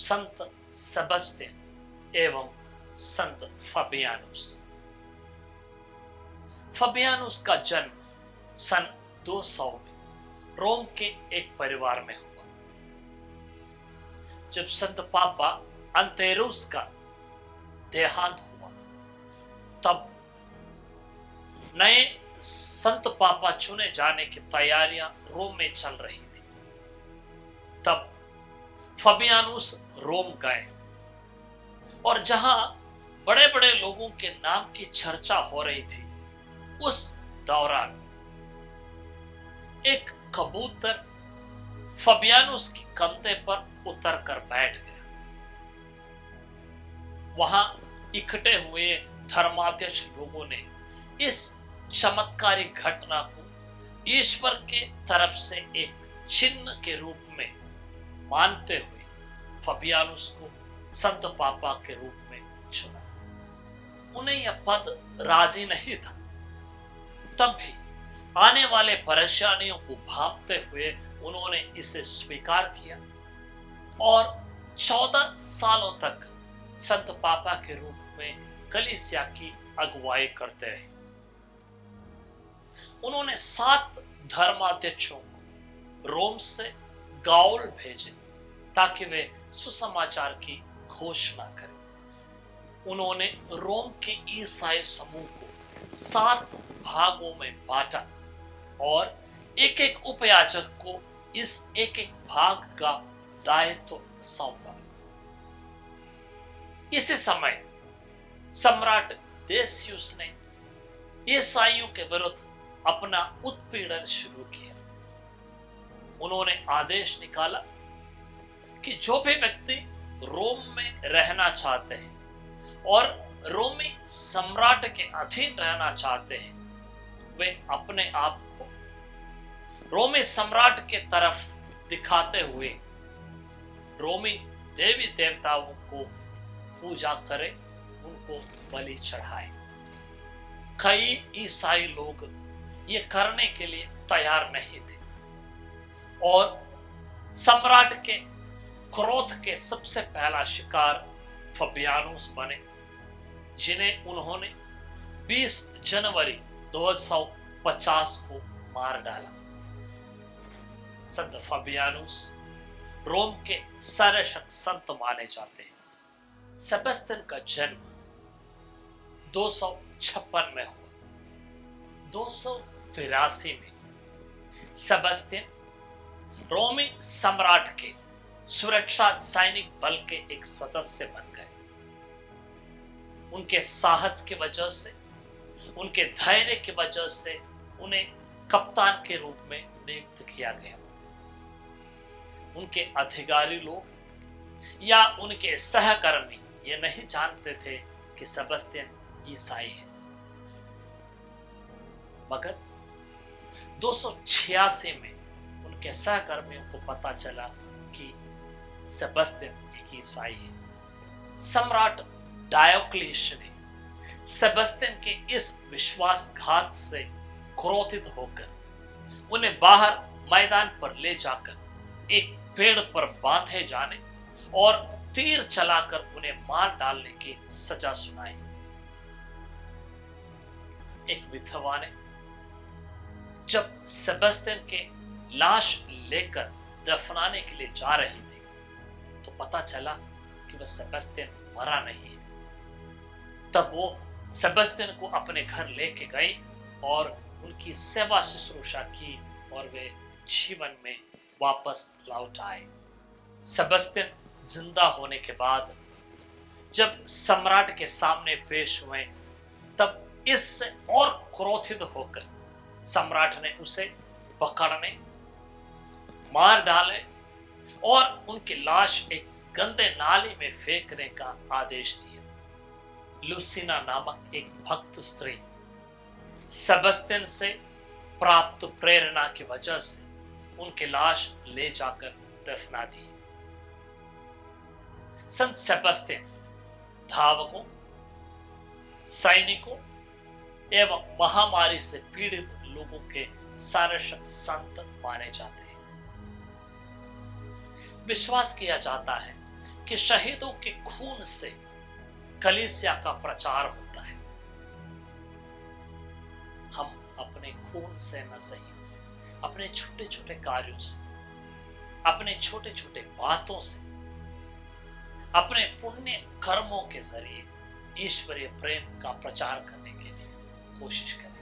संत सेबस्तियन एवं संत फबियानुस। फबियानुस का जन्म सन 200 में रोम के एक परिवार में हुआ। जब संत पापा अंतेरुस का देहांत हुआ तब नए संत पापा चुने जाने की तैयारियां रोम में चल रही थी। तब फबियानुस रोम गए और जहां बड़े बड़े लोगों के नाम की चर्चा हो रही थी, उस दौरान एक कबूतर फबियानुस के कंधे पर उतर कर बैठ गया। वहां इकट्ठे हुए धर्माध्यक्ष लोगों ने इस चमत्कारिक घटना को ईश्वर के तरफ से एक चिन्ह के रूप में मानते हुए फबियानुस को संत पापा के रूप में चुना। उन्हें यह पद राजी नहीं था, तब भी आने वाले परेशानियों को भांपते हुए उन्होंने इसे स्वीकार किया और 14 सालों तक संत पापा के रूप में कलीसिया की अगुवाई करते रहे। उन्होंने 7 धर्माध्यक्षों को रोम से गाउल भेजे ताकि वे सुसमाचार की घोषणा करें। उन्होंने रोम के ईसाई समूह को 7 भागों में बांटा और एक एक उपयाजक को इस एक एक भाग का दायित्व सौंपा। इसी समय सम्राट देसियुस ने ईसाइयों के विरुद्ध अपना उत्पीड़न शुरू किया। उन्होंने आदेश निकाला कि जो भी व्यक्ति रोम में रहना चाहते हैं और रोमी सम्राट के अधीन रहना चाहते हैं, वे अपने आप को रोमी सम्राट के तरफ दिखाते हुए रोमी देवी देवताओं को पूजा करें, उनको बलि चढ़ाएं। कई ईसाई लोग ये करने के लिए तैयार नहीं थे और सम्राट के क्रोध के सबसे पहला शिकार फबियानुस बने, जिन्हें उन्होंने 20 जनवरी 250 को मार डाला। संत फबियानुस रोम के सर्वश्रेष्ठ संत माने जाते हैं। सेबस्तियन का जन्म 256 में हुआ। 283 में सेबस्तियन रोमी सम्राट के सुरक्षा सैनिक बल के एक सदस्य बन गए। उनके साहस की वजह से, उनके धैर्य की वजह से उन्हें कप्तान के रूप में नियुक्त किया गया। उनके अधिकारी लोग या उनके सहकर्मी ये नहीं जानते थे कि सेबस्तियन ईसाई है, मगर 286 में उनके सहकर्मियों को पता चला कि सेबस्तियन एक ईसाई है। सम्राट डायोक्लियस ने सेबस्तियन के इस विश्वासघात से क्रोधित होकर उन्हें बाहर मैदान पर ले जाकर एक पेड़ पर बांधे जाने और तीर चलाकर उन्हें मार डालने की सजा सुनाई। एक विधवा ने जब सेबस्तियन के लाश लेकर दफनाने के लिए जा रही थी तो पता चला कि वह सेबस्तियन मरा नहीं है। तब वो सेबस्तियन को अपने घर लेके गई और उनकी सेवा शुश्रूषा की और वे जीवन में वापस लौट आए। सेबस्तियन जिंदा होने के बाद जब सम्राट के सामने पेश हुए तब इससे और क्रोधित होकर सम्राट ने उसे पकड़ने, मार डाले और उनकी लाश एक गंदे नाली में फेंकने का आदेश दिया। लुसिना नामक एक भक्त स्त्री सेबस्तियन से प्राप्त प्रेरणा की वजह से उनकी लाश ले जाकर दफना दी। संत सेबस्तियन धावकों, सैनिकों एवं महामारी से पीड़ित लोगों के सर्वश्रेष्ठ संत माने जाते हैं। विश्वास किया जाता है कि शहीदों के खून से कलीसिया का प्रचार होता है। हम अपने खून से न सही, अपने छोटे छोटे कार्यों से, अपने छोटे छोटे बातों से, अपने पुण्य कर्मों के जरिए ईश्वरीय प्रेम का प्रचार करने के लिए कोशिश करें।